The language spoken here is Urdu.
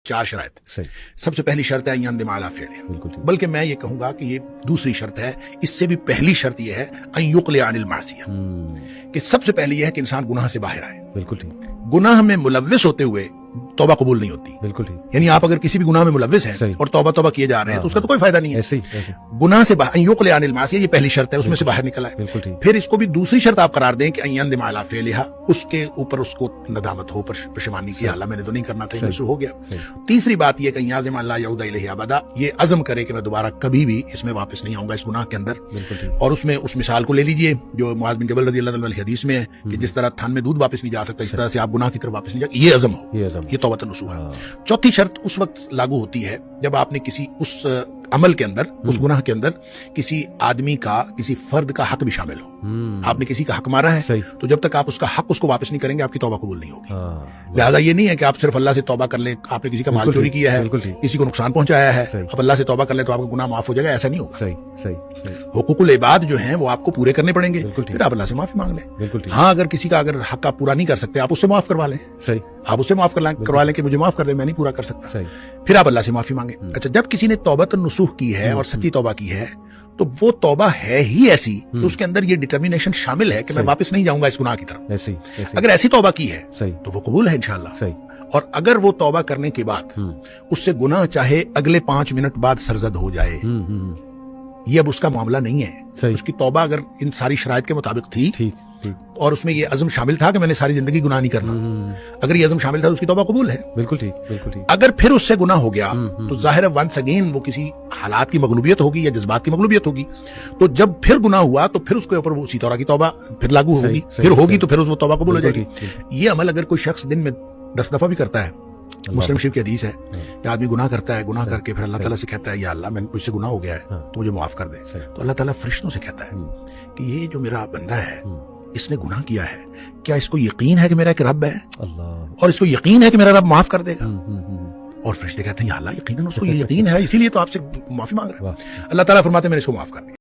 چار شرائط. صحیح. سب سے پہلی شرط ہے ان يندم على فعله. بالکل ٹھیک. بلکہ میں یہ کہوں گا کہ یہ دوسری شرط ہے. اس سے بھی پہلی شرط یہ ہے ان يقلع عن المعصیہ، کہ سب سے پہلی یہ ہے کہ انسان گناہ سے باہر آئے. بالکل ٹھیک. گناہ میں ملوث ہوتے ہوئے توبہ قبول نہیں ہوتی. بالکل ٹھیک. یعنی آپ اگر کسی بھی گناہ میں ملوث ہیں صحیح. اور توبہ کیے جا رہے ہیں تو اس کا تو کوئی فائدہ نہیں ہے. ایسے ہی ایسے. گناہ سے باہر يقلع عن المعصیہ یہ پہلی شرط ہے، اس میں سے باہر نکل آئے. بالکل ٹھیک. پھر اس کو بھی دوسری شرط آپ قرار دیں کہ ان يندم على فعلها، اس کے اوپر اس کو ندامت ہو، پشیمانی کی، اللہ میں نے تو نہیں کرنا تھا، یہ ہو گیا. تیسری بات یہ کہ ان يعزم ان لا يعود الیہ ابدا، یہ عزم کرے کہ میں دوبارہ کبھی بھی اس میں واپس نہیں آؤں گا اس گناہ کے اندر. بالکل ٹھیک. اور اس میں اس مثال کو لے لیجئے جو معاذ بن جبل رضی اللہ عنہ حدیث میں ہے کہ جس طرح تھن میں دودھ واپس نہیں جا سکتا، اس طرح سے آپ گناہ کی طرف واپس نہیں جا، یہ عزم ہو، یہ توبۃ النصوح ہے. چوتھی شرط اس وقت لاگو ہوتی ہے جب آپ نے کسی اس عمل کے اندر، اس گناہ کے اندر کسی آدمی کا، کسی فرد کا حق بھی شامل ہو. آپ نے کسی کا حق مارا ہے تو جب تک آپ اس کا حق اس کو واپس نہیں کریں گے آپ کی توبہ قبول نہیں ہوگی. لہٰذا یہ نہیں ہے کہ آپ صرف اللہ سے توبہ کر لیں. آپ نے کسی کا مال چوری کیا ہے، کسی کو نقصان پہنچایا ہے، اب اللہ سے توبہ کر لیں تو آپ کا گناہ معاف ہو جائے گا، ایسا نہیں ہوگا. حقوق العباد جو ہیں وہ آپ کو پورے کرنے پڑیں گے، پھر آپ اللہ سے معافی مانگ لیں. ہاں اگر کسی کا اگر حق آپ پورا نہیں کر سکتے آپ اس سے معاف کروا لیں. آپ اسے معاف کروا لیں کہ مجھے معاف کر دیں، میں نہیں پورا کر سکتا، پھر آپ اللہ سے معافی مانگیں. اچھا، جب کسی نے توبۃ النصوح کی ہے اور سچی توبہ کی ہے تو وہ توبہ ہے ہی ایسی کہ اس کے اندر یہ ڈٹرمینیشن شامل ہے کہ میں واپس نہیں جاؤں گا اس گناہ کی طرف. اگر ایسی توبہ کی ہے تو وہ قبول ہے انشاءاللہ. اور اگر وہ توبہ کرنے کے بعد اس سے گناہ چاہے اگلے 5 منٹ بعد سرزد ہو جائے، یہ اب اس کا معاملہ نہیں ہے. اس کی توبہ اگر ان ساری شرائط کے مطابق تھی اور اس میں یہ عزم شامل تھا کہ میں نے ساری زندگی گناہ نہیں کرنا، اگر یہ عزم شامل تھا تو اس کی توبہ قبول ہے. بالکل ٹھیک، بالکل ٹھیک. اگر پھر اس سے گناہ ہو گیا تو ظاہر ہے ونس اگین وہ کسی حالات کی مغلوبیت ہوگی یا جذبات کی مغلوبیت ہوگی. تو جب پھر گناہ ہوا تو پھر اس کے اوپر وہ اسی طرح کی توبہ پھر لاگو ہوگی، پھر ہوگی تو پھر وہ توبہ قبول ہو جائے گی. یہ عمل اگر کوئی شخص دن میں 10 دفعہ بھی کرتا ہے، مسلم شریف کی حدیث ہے کہ آدمی گناہ کرتا ہے، گناہ کر کے پھر اللہ تعالیٰ سے کہتا ہے یا اللہ میں مجھ سے گناہ ہو گیا ہے تو مجھے معاف کر دے، تو اللہ تعالیٰ فرشتوں سے کہتا ہے کہ یہ جو میرا بندہ ہے اس نے گناہ کیا ہے، کیا اس کو یقین ہے کہ میرا ایک رب ہے اور اس کو یقین ہے کہ میرا رب معاف کر دے گا؟ اور فرشتے کہتے ہیں یا اللہ یقیناً اس کو یہ یقین ہے، اسی لیے تو آپ سے معافی مانگ رہا ہے. اللہ تعالیٰ فرماتے ہیں میں نے اس کو معاف کر دیا.